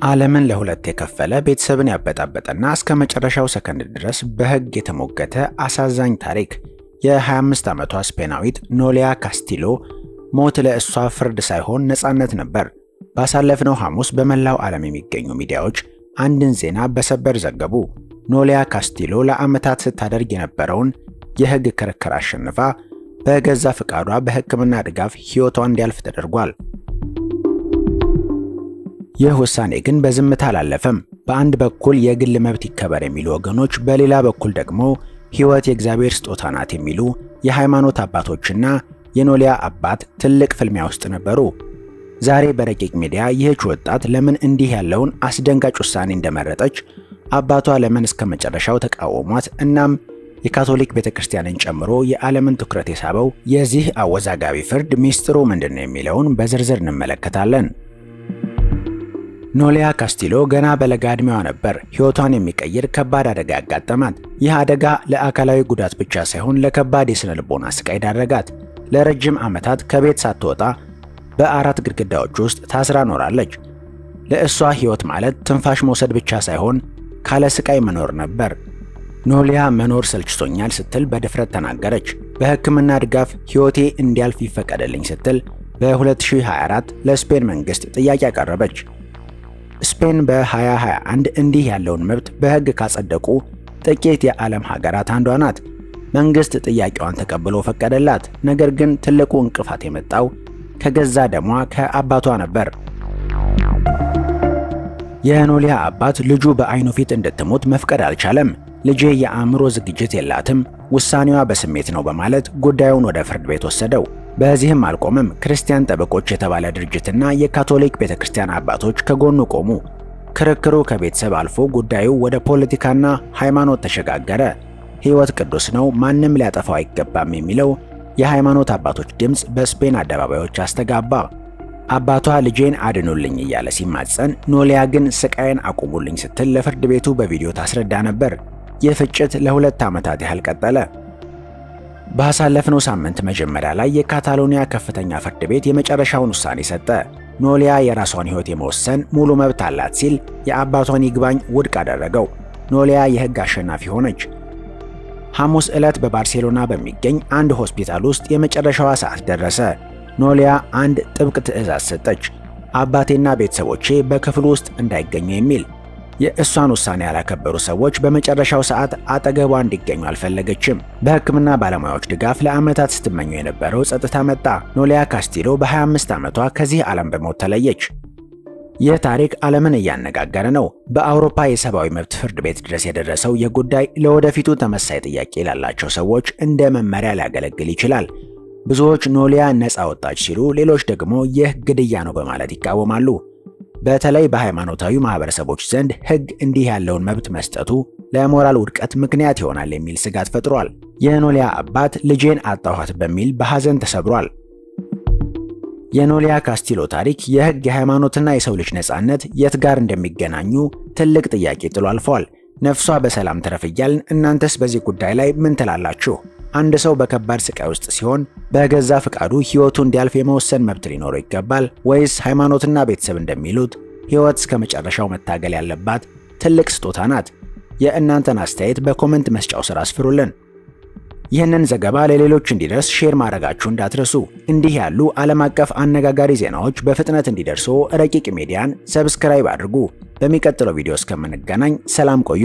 ዓለምን ለሁለት የከፈለ ቤተሰብን ያበጣበጠና እስከ መጨረሻው ሰከንድ ድረስ በሕግ የተሞገተ አሳዛኝ ታሪክ። የ25 ዓመቷ ስፔናዊት ኖሊያ ካስቲሎ ሞት ለእሷ ፍርድ ሳይሆን ነፃነት ነበር። ባሳለፍነው ሐሙስ በመላው ዓለም የሚገኙ ሚዲያዎች አንድን ዜና በሰበር ዘገቡ። ኖሊያ ካስቲሎ ለዓመታት ስታደርግ የነበረውን የሕግ ክርክር አሸንፋ በገዛ ፈቃዷ በሕክምና ድጋፍ ሕይወቷ እንዲያልፍ ተደርጓል። ይህ ውሳኔ ግን በዝምታ አላለፈም። በአንድ በኩል የግል መብት ይከበር የሚሉ ወገኖች፣ በሌላ በኩል ደግሞ ሕይወት የእግዚአብሔር ስጦታ ናት የሚሉ የሃይማኖት አባቶችና የኖሊያ አባት ትልቅ ፍልሚያ ውስጥ ነበሩ። ዛሬ በረቂቅ ሚዲያ ይህች ወጣት ለምን እንዲህ ያለውን አስደንጋጭ ውሳኔ እንደመረጠች፣ አባቷ ለምን እስከ መጨረሻው ተቃወሟት፣ እናም የካቶሊክ ቤተክርስቲያንን ጨምሮ የዓለምን ትኩረት የሳበው የዚህ አወዛጋቢ ፍርድ ሚስጥሩ ምንድነው የሚለውን በዝርዝር እንመለከታለን። ኖሊያ ካስቲሎ ገና በለጋ ዕድሜዋ ነበር ሕይወቷን የሚቀይር ከባድ አደጋ ያጋጠማት። ይህ አደጋ ለአካላዊ ጉዳት ብቻ ሳይሆን ለከባድ የሥነ ልቦና ስቃይ ዳረጋት። ለረጅም ዓመታት ከቤት ሳትወጣ በአራት ግድግዳዎች ውስጥ ታስራ ኖራለች። ለእሷ ሕይወት ማለት ትንፋሽ መውሰድ ብቻ ሳይሆን ካለ ስቃይ መኖር ነበር። ኖሊያ መኖር ሰልችቶኛል ስትል በድፍረት ተናገረች። በሕክምና ድጋፍ ሕይወቴ እንዲያልፍ ይፈቀደልኝ ስትል በ2024 ለስፔን መንግሥት ጥያቄ አቀረበች። ስፔን በ2021 እንዲህ ያለውን መብት በሕግ ካጸደቁ ጥቂት የዓለም ሀገራት አንዷ ናት። መንግሥት ጥያቄዋን ተቀብሎ ፈቀደላት። ነገር ግን ትልቁ እንቅፋት የመጣው ከገዛ ደሟ ከአባቷ ነበር። የኖሊያ አባት ልጁ በዓይኑ ፊት እንድትሞት መፍቀድ አልቻለም። ልጄ የአእምሮ ዝግጅት የላትም፣ ውሳኔዋ በስሜት ነው በማለት ጉዳዩን ወደ ፍርድ ቤት ወሰደው። በዚህም አልቆመም። ክርስቲያን ጠበቆች የተባለ ድርጅትና የካቶሊክ ቤተክርስቲያን አባቶች ከጎኑ ቆሙ። ክርክሩ ከቤተሰብ አልፎ ጉዳዩ ወደ ፖለቲካና ሃይማኖት ተሸጋገረ። ሕይወት ቅዱስ ነው፣ ማንም ሊያጠፋው አይገባም የሚለው የሃይማኖት አባቶች ድምፅ በስፔን አደባባዮች አስተጋባ። አባቷ ልጄን አድኑልኝ እያለ ሲማጸን፣ ኖሊያ ግን ስቃይን አቁሙልኝ ስትል ለፍርድ ቤቱ በቪዲዮ ታስረዳ ነበር። ይህ ፍጭት ለ2 ዓመታት ያህል ቀጠለ። ባሳለፍነው ሳምንት መጀመሪያ ላይ የካታሎኒያ ከፍተኛ ፍርድ ቤት የመጨረሻውን ውሳኔ ሰጠ። ኖሊያ የራሷን ሕይወት የመወሰን ሙሉ መብት አላት ሲል የአባቷን ይግባኝ ውድቅ አደረገው። ኖሊያ የሕግ አሸናፊ ሆነች። ሐሙስ ዕለት በባርሴሎና በሚገኝ አንድ ሆስፒታል ውስጥ የመጨረሻዋ ሰዓት ደረሰ። ኖሊያ አንድ ጥብቅ ትዕዛዝ ሰጠች፣ አባቴና ቤተሰቦቼ በክፍሉ ውስጥ እንዳይገኙ የሚል። የእሷን ውሳኔ ያላከበሩ ሰዎች በመጨረሻው ሰዓት አጠገቧ እንዲገኙ አልፈለገችም። በሕክምና ባለሙያዎች ድጋፍ ለዓመታት ስትመኘው የነበረው ጸጥታ መጣ። ኖሊያ ካስቲሎ በ25 ዓመቷ ከዚህ ዓለም በሞት ተለየች። ይህ ታሪክ ዓለምን እያነጋገረ ነው። በአውሮፓ የሰብአዊ መብት ፍርድ ቤት ድረስ የደረሰው የጉዳይ ለወደፊቱ ተመሳሳይ ጥያቄ ላላቸው ሰዎች እንደ መመሪያ ሊያገለግል ይችላል። ብዙዎች ኖሊያ ነፃ ወጣች ሲሉ፣ ሌሎች ደግሞ ይህ ግድያ ነው በማለት ይቃወማሉ። በተለይ በሃይማኖታዊ ማህበረሰቦች ዘንድ ሕግ እንዲህ ያለውን መብት መስጠቱ ለሞራል ውድቀት ምክንያት ይሆናል የሚል ስጋት ፈጥሯል። የኖሊያ አባት ልጄን አጣኋት በሚል በሐዘን ተሰብሯል። የኖሊያ ካስቲሎ ታሪክ የሕግ የሃይማኖትና የሰው ልጅ ነፃነት የት ጋር እንደሚገናኙ ትልቅ ጥያቄ ጥሎ አልፏል። ነፍሷ በሰላም ትረፍ እያልን እናንተስ በዚህ ጉዳይ ላይ ምን ትላላችሁ? አንድ ሰው በከባድ ስቃይ ውስጥ ሲሆን በገዛ ፍቃዱ ሕይወቱ እንዲያልፍ የመወሰን መብት ሊኖረው ይገባል ወይስ ሃይማኖትና ቤተሰብ እንደሚሉት ሕይወት እስከ መጨረሻው መታገል ያለባት ትልቅ ስጦታ ናት? የእናንተን አስተያየት በኮመንት መስጫው ስር አስፍሩልን። ይህንን ዘገባ ለሌሎች እንዲደርስ ሼር ማድረጋችሁ እንዳትረሱ። እንዲህ ያሉ ዓለም አቀፍ አነጋጋሪ ዜናዎች በፍጥነት እንዲደርሱ ረቂቅ ሚዲያን ሰብስክራይብ አድርጉ። በሚቀጥለው ቪዲዮ እስከምንገናኝ ሰላም ቆዩ።